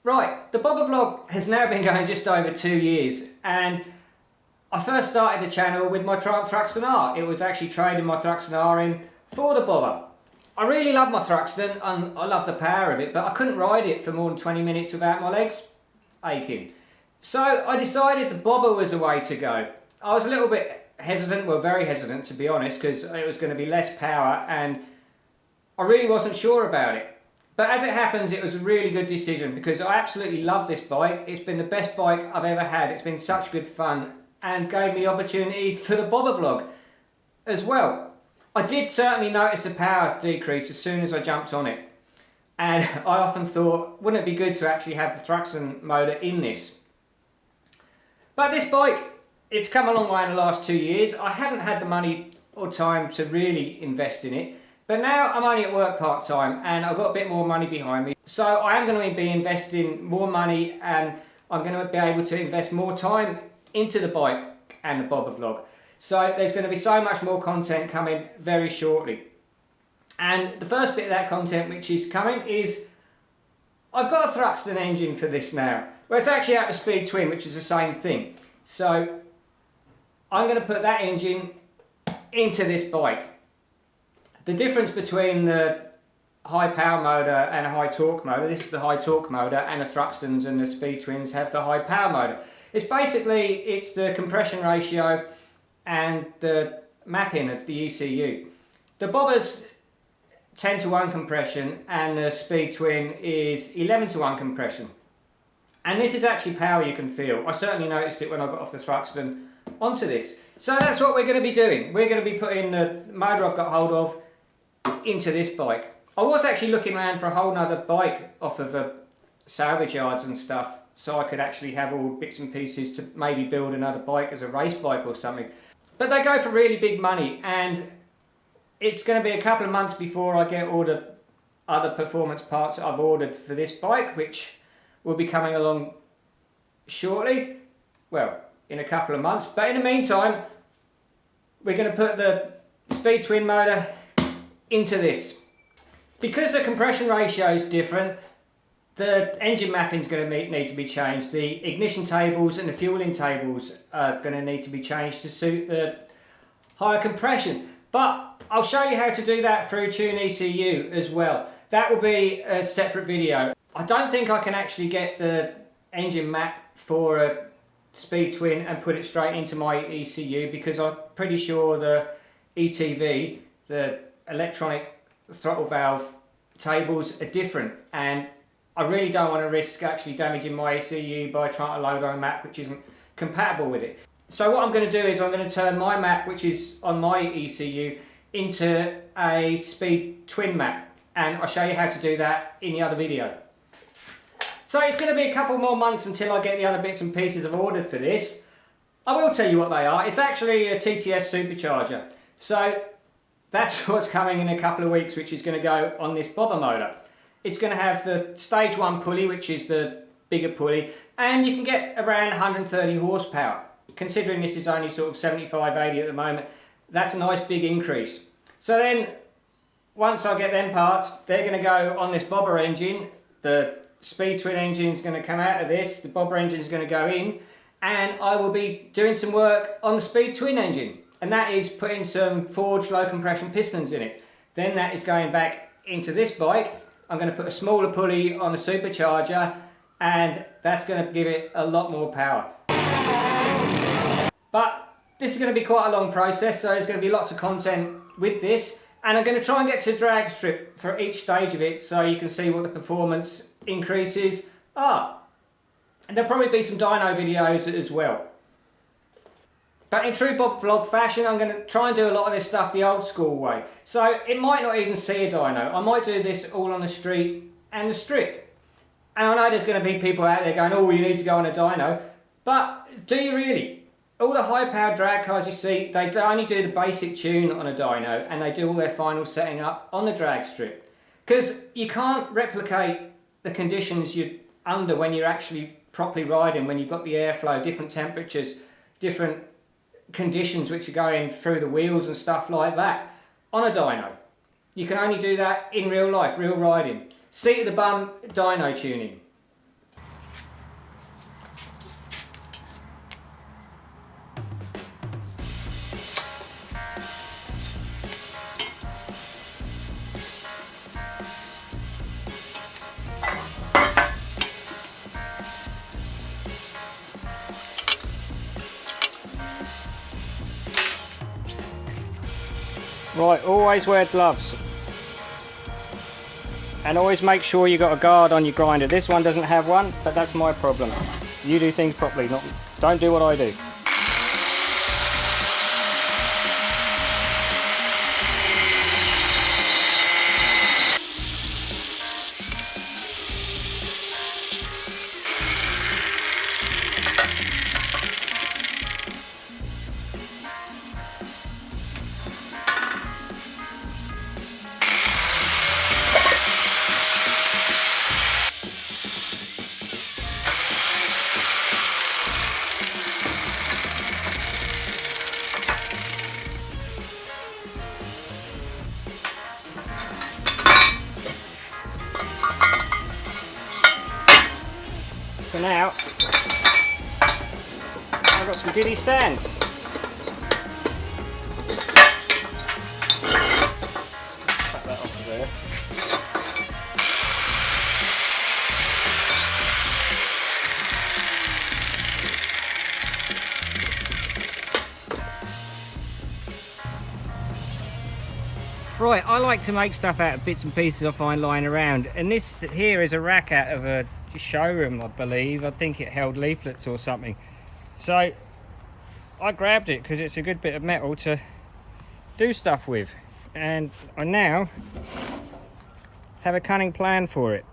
Right, the Bobber Vlog has now been going just over 2 years, and I first started the channel with my Thruxton R. It was actually trading my Thruxton R in for the Bobber. I really love my Thruxton and I love the power of it, but I couldn't ride it for more than 20 minutes without my legs aching. So I decided the Bobber was the way to go. I was a little bit hesitant, well very hesitant to be honest, because it was going to be less power and I really wasn't sure about it. But as it happens, it was a really good decision because I absolutely love this bike. It's been the best bike I've ever had. It's been such good fun and gave me the opportunity for the Bobber Vlog as well. I did certainly notice the power decrease as soon as I jumped on it. And I often thought, wouldn't it be good to actually have the Thruxton motor in this? But this bike, it's come a long way in the last 2 years. I haven't had the money or time to really invest in it. But now I'm only at work part-time and I've got a bit more money behind me. So I am going to be investing more money and I'm going to be able to invest more time into the bike and the Bobber Vlog. So there's going to be so much more content coming very shortly. And the first bit of that content which is coming is I've got a Thruxton engine for this now. Well, it's actually out of Speed Twin, which is the same thing. So I'm going to put that engine into this bike. The difference between the high power motor and a high torque motor, this is the high torque motor, and the Thruxtons and the Speed Twins have the high power motor. It's the compression ratio and the mapping of the ECU. The Bobbers 10:1 compression and the Speed Twin is 11:1 compression. And this is actually power you can feel. I certainly noticed it when I got off the Thruxton onto this. So that's what we're going to be doing. We're going to be putting the motor I've got hold of into this bike. I was actually looking around for a whole nother bike off of salvage yards and stuff so I could actually have all bits and pieces to maybe build another bike as a race bike or something. But they go for really big money and it's going to be a couple of months before I get all the other performance parts that I've ordered for this bike, which will be coming along shortly. Well, in a couple of months. But in the meantime, we're going to put the Speed Twin motor into this. Because the compression ratio is different, the engine mapping is going to need to be changed. The ignition tables and the fueling tables are going to need to be changed to suit the higher compression. But I'll show you how to do that through Tune ECU as well. That will be a separate video. I don't think I can actually get the engine map for a Speed Twin and put it straight into my ECU because I'm pretty sure the ETV, the electronic throttle valve tables, are different and I really don't want to risk actually damaging my ECU by trying to load on a map which isn't compatible with it. So what I'm going to do is I'm going to turn my map, which is on my ECU, into a Speed Twin map and I'll show you how to do that in the other video. So it's going to be a couple more months until I get the other bits and pieces I've ordered for this. I will tell you what they are. It's actually a TTS supercharger. So that's what's coming in a couple of weeks, which is going to go on this Bobber motor. It's going to have the stage 1 pulley, which is the bigger pulley, and you can get around 130 horsepower. Considering this is only sort of 75, 80 at the moment, that's a nice big increase. So then, once I get them parts, they're going to go on this Bobber engine. The Speed Twin engine is going to come out of this, the Bobber engine is going to go in, and I will be doing some work on the Speed Twin engine. And that is putting some forged low compression pistons in it. Then that is going back into this bike. I'm going to put a smaller pulley on the supercharger and that's going to give it a lot more power. But this is going to be quite a long process, so there's going to be lots of content with this. And I'm going to try and get to a drag strip for each stage of it so you can see what the performance increases are. And there'll probably be some dyno videos as well. But in true Bobber Vlog fashion, I'm going to try and do a lot of this stuff the old school way. So it might not even see a dyno. I might do this all on the street and the strip. And I know there's going to be people out there going, oh, you need to go on a dyno. But do you really? All the high powered drag cars you see, they only do the basic tune on a dyno and they do all their final setting up on the drag strip. Because you can't replicate the conditions you're under when you're actually properly riding, when you've got the airflow, different temperatures, different conditions which are going through the wheels and stuff like that on a dyno. You can only do that in real life, real riding. Seat of the bum, dyno tuning. Right, always wear gloves. And always make sure you got a guard on your grinder. This one doesn't have one, but that's my problem. You do things properly, don't do what I do. So now, I've got some jiddy stands. Cut that off of there. Right, I like to make stuff out of bits and pieces I find lying around, and this here is a rack out of a showroom, I believe. I think it held leaflets or something. So I grabbed it because it's a good bit of metal to do stuff with, and I now have a cunning plan for it.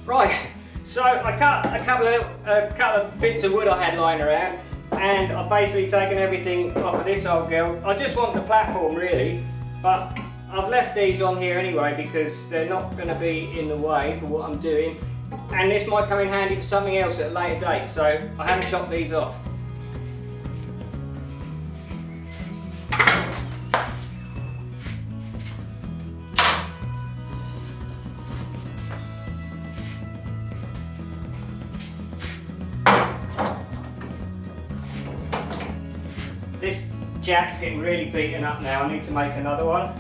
Right, so I cut a couple of bits of wood I had lying around, and I've basically taken everything off of this old girl. I just want the platform really, but I've left these on here anyway because they're not going to be in the way for what I'm doing, and this might come in handy for something else at a later date, so I haven't chopped these off. This jack's getting really beaten up now. I need to make another one.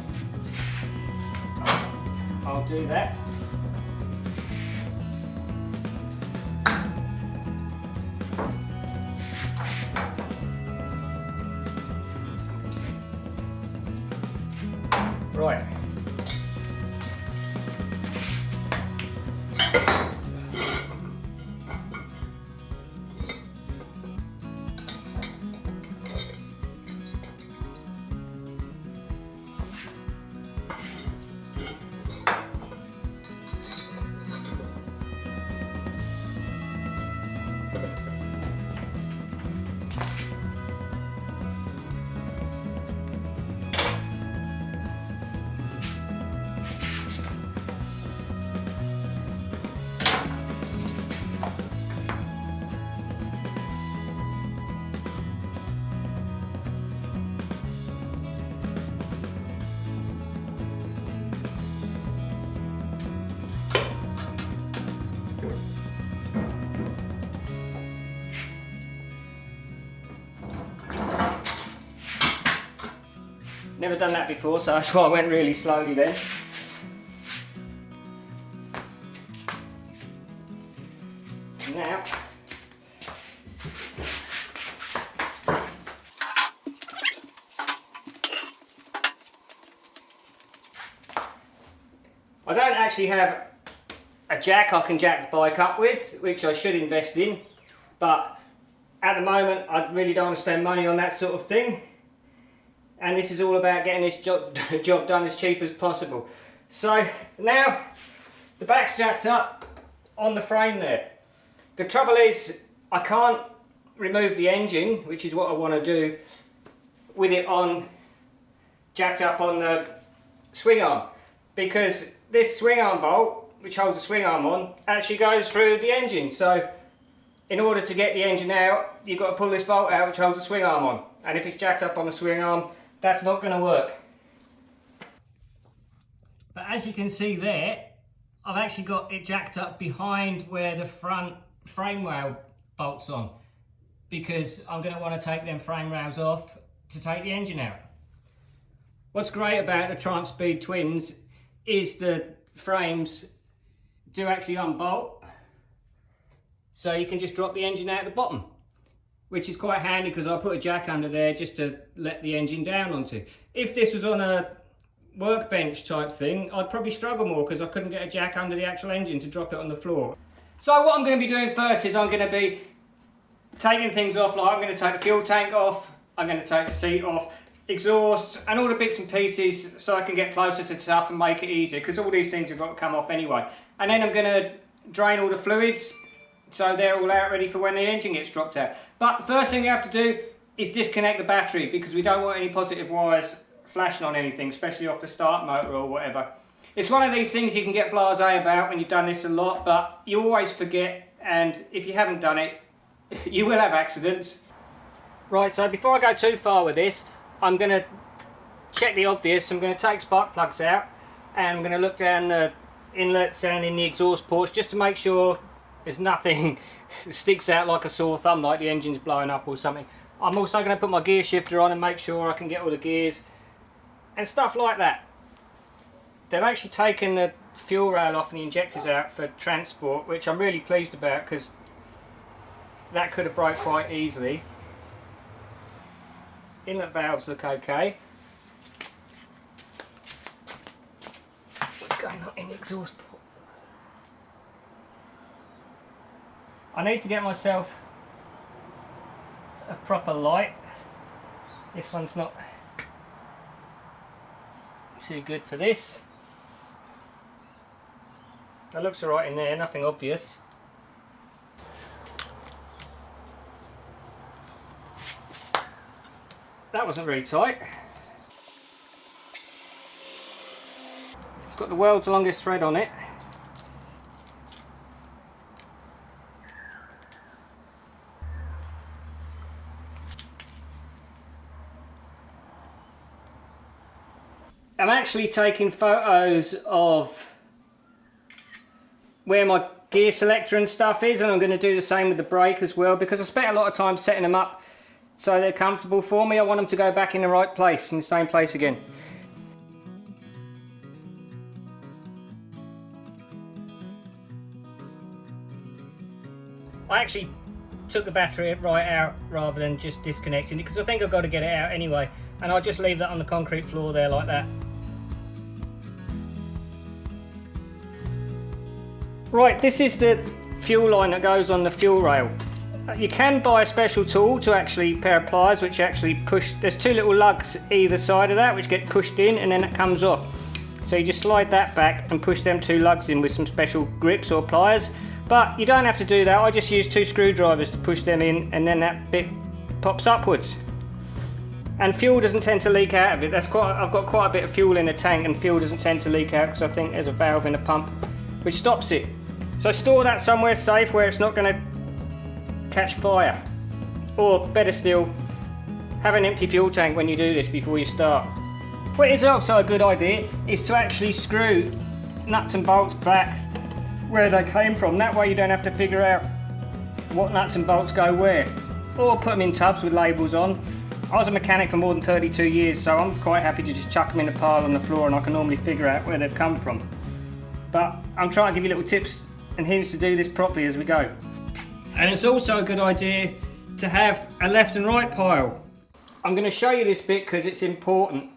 I'll do that. Right. Never done that before, so that's why I went really slowly then. Now, I don't actually have a jack I can jack the bike up with, which I should invest in, but at the moment I really don't want to spend money on that sort of thing. And this is all about getting this job done as cheap as possible. So now the back's jacked up on the frame there. The trouble is I can't remove the engine, which is what I want to do, with it on jacked up on the swing arm, because this swing arm bolt, which holds the swing arm on, actually goes through the engine. So in order to get the engine out, you've got to pull this bolt out which holds the swing arm on, and if it's jacked up on the swing arm, that's not going to work. But as you can see there, I've actually got it jacked up behind where the front frame rail bolts on. because I'm going to want to take them frame rails off to take the engine out. What's great about the Triumph Speed Twins is the frames do actually unbolt, so you can just drop the engine out the bottom, which is quite handy because I put a jack under there just to let the engine down onto. If this was on a workbench type thing, I'd probably struggle more because I couldn't get a jack under the actual engine to drop it on the floor. So what I'm going to be doing first is I'm going to be taking things off, like I'm going to take the fuel tank off, I'm going to take the seat off, exhaust and all the bits and pieces so I can get closer to stuff and make it easier, because all these things have got to come off anyway. And then I'm going to drain all the fluids so they're all out ready for when the engine gets dropped out. But the first thing we have to do is disconnect the battery, because we don't want any positive wires flashing on anything, especially off the start motor or whatever. It's one of these things you can get blasé about when you've done this a lot, but you always forget, and if you haven't done it, you will have accidents. Right, so before I go too far with this, I'm going to check the obvious. I'm going to take spark plugs out, and I'm going to look down the inlets and in the exhaust ports just to make sure there's nothing that sticks out like a sore thumb, like the engine's blowing up or something. I'm also going to put my gear shifter on and make sure I can get all the gears and stuff like that. They've actually taken the fuel rail off and the injectors out for transport, which I'm really pleased about because that could have broke quite easily. Inlet valves look okay. What's going on in the exhaust port? I need to get myself a proper light. This one's not too good for this. That looks alright in there, nothing obvious. That wasn't very tight. It's got the world's longest thread on it. I'm actually taking photos of where my gear selector and stuff is, and I'm going to do the same with the brake as well, because I spent a lot of time setting them up so they're comfortable for me. I want them to go back in the right place, in the same place again. I actually took the battery right out rather than just disconnecting it, because I think I've got to get it out anyway, and I'll just leave that on the concrete floor there like that. Right, this is the fuel line that goes on the fuel rail. You can buy a special tool to actually, pair of pliers, which actually push, there's two little lugs either side of that which get pushed in and then it comes off. So you just slide that back and push them two lugs in with some special grips or pliers. But you don't have to do that, I just use two screwdrivers to push them in, and then that bit pops upwards. And fuel doesn't tend to leak out of it. I've got quite a bit of fuel in the tank, and fuel doesn't tend to leak out because I think there's a valve in the pump which stops it. So store that somewhere safe where it's not going to catch fire. Or better still, have an empty fuel tank when you do this before you start. What is also a good idea is to actually screw nuts and bolts back where they came from. That way you don't have to figure out what nuts and bolts go where. Or put them in tubs with labels on. I was a mechanic for more than 32 years, so I'm quite happy to just chuck them in a pile on the floor and I can normally figure out where they've come from. But I'm trying to give you little tips and hints to do this properly as we go. And it's also a good idea to have a left and right pile. I'm going to show you this bit because it's important.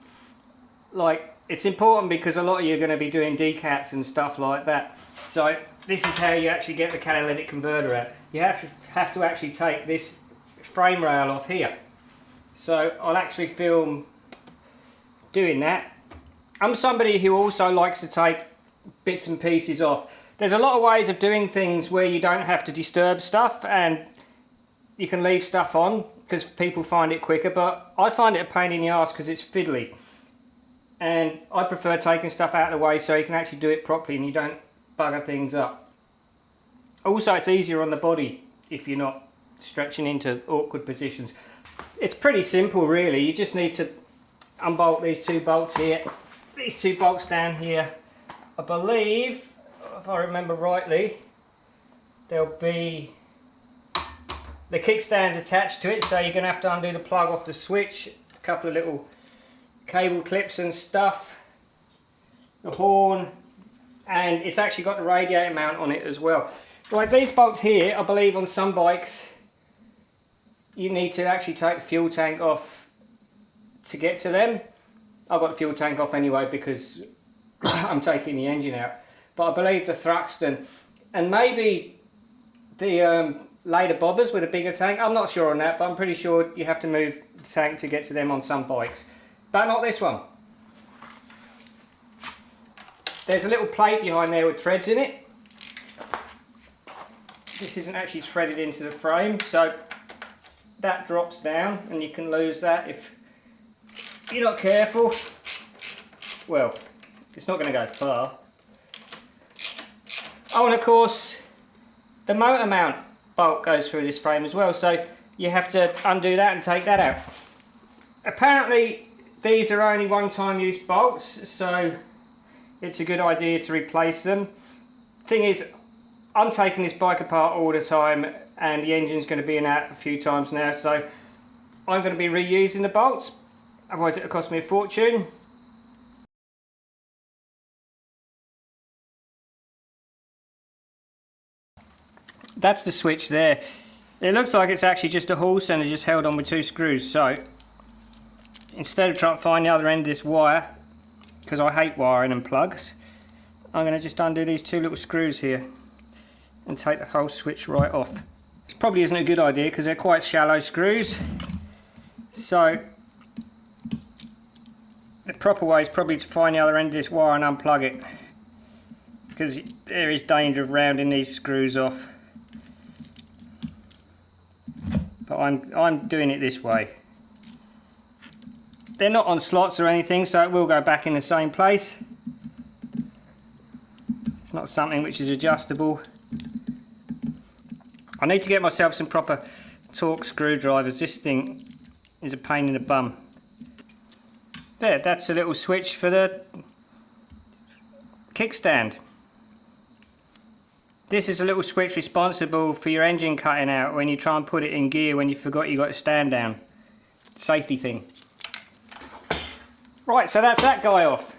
It's important because a lot of you are going to be doing decats and stuff like that. So this is how you actually get the catalytic converter out. You have to actually take this frame rail off here. So I'll actually film doing that. I'm somebody who also likes to take bits and pieces off. There's a lot of ways of doing things where you don't have to disturb stuff and you can leave stuff on because people find it quicker, but I find it a pain in the arse because it's fiddly. And I prefer taking stuff out of the way so you can actually do it properly and you don't bugger things up. Also, it's easier on the body if you're not stretching into awkward positions. It's pretty simple really. You just need to unbolt these two bolts here, these two bolts down here. I believe, if I remember rightly, there'll be The kickstand's attached to it, so you're going to have to undo the plug off the switch, a couple of little cable clips and stuff, the horn, and it's actually got the radiator mount on it as well. Right, these bolts here, I believe on some bikes you need to actually take the fuel tank off to get to them. I've got the fuel tank off anyway because I'm taking the engine out. But I believe the Thruxton and maybe the later bobbers with a bigger tank, I'm not sure on that, but I'm pretty sure you have to move the tank to get to them on some bikes. But not this one. There's a little plate behind there with threads in it. This isn't actually threaded into the frame, so that drops down and you can lose that if you're not careful. Well, it's not going to go far. Oh, and of course the motor mount bolt goes through this frame as well, so you have to undo that and take that out. Apparently these are only one-time use bolts, so it's a good idea to replace them. Thing is, I'm taking this bike apart all the time and the engine's going to be in out a few times now, so I'm going to be reusing the bolts, otherwise it'll cost me a fortune. That's the switch there. It looks like it's actually just a hall center just held on with 2 screws, so instead of trying to find the other end of this wire, because I hate wiring and plugs, I'm going to just undo these 2 little screws here and take the whole switch right off. This probably isn't a good idea because they're quite shallow screws, so the proper way is probably to find the other end of this wire and unplug it, because there is danger of rounding these screws off. But I'm doing it this way. They're not on slots or anything, so it will go back in the same place. It's not something which is adjustable. I need to get myself some proper torque screwdrivers. This thing is a pain in the bum. There, that's a little switch for the kickstand. This is a little switch responsible for your engine cutting out when you try and put it in gear when you forgot you got to stand down. Safety thing. Right, so that's that guy off.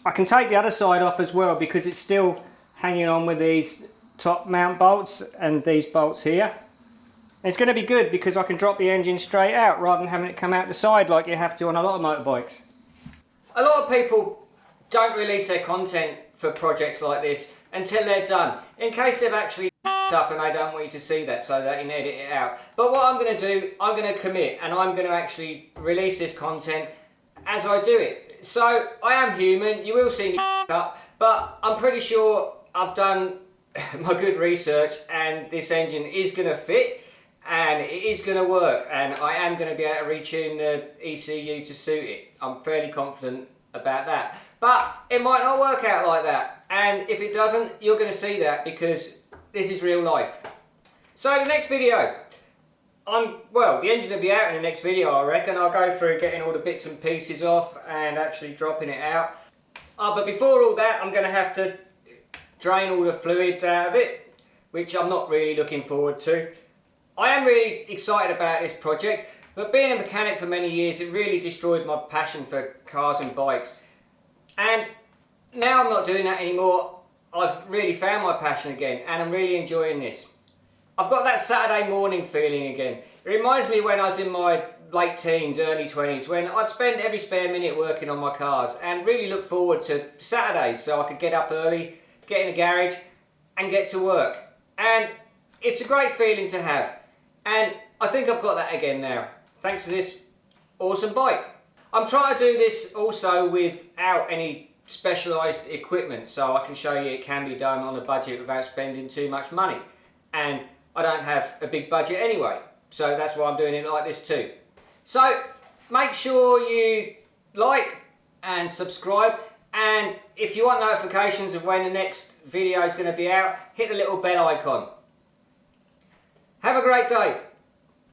I can take the other side off as well because it's still hanging on with these top mount bolts and these bolts here. It's going to be good because I can drop the engine straight out rather than having it come out the side like you have to on a lot of motorbikes. A lot of people don't release their content for projects like this until they're done, in case they've actually up and they don't want you to see that, so they can edit it out. But what I'm going to do, I'm going to commit and I'm going to actually release this content as I do it. So I am human, you will see me up, but I'm pretty sure I've done my good research and this engine is going to fit and it is going to work, and I am going to be able to retune the ECU to suit it. I'm fairly confident about that, but it might not work out like that, and if it doesn't, you're going to see that because this is real life. So the next video, well, the engine will be out in the next video, I reckon. I'll go through getting all the bits and pieces off and actually dropping it out. But before all that, I'm going to have to drain all the fluids out of it, which I'm not really looking forward to. I am really excited about this project, but being a mechanic for many years, it really destroyed my passion for cars and bikes. And now I'm not doing that anymore. I've really found my passion again, and I'm really enjoying this. I've got that Saturday morning feeling again. It reminds me when I was in my late teens, early 20s, when I'd spend every spare minute working on my cars and really look forward to Saturdays so I could get up early, get in the garage and get to work. And it's a great feeling to have. And I think I've got that again now, thanks to this awesome bike. I'm trying to do this also without any specialised equipment, so I can show you it can be done on a budget without spending too much money. And I don't have a big budget anyway, so that's why I'm doing it like this too. So make sure you like and subscribe, and if you want notifications of when the next video is going to be out, hit the little bell icon. Have a great day.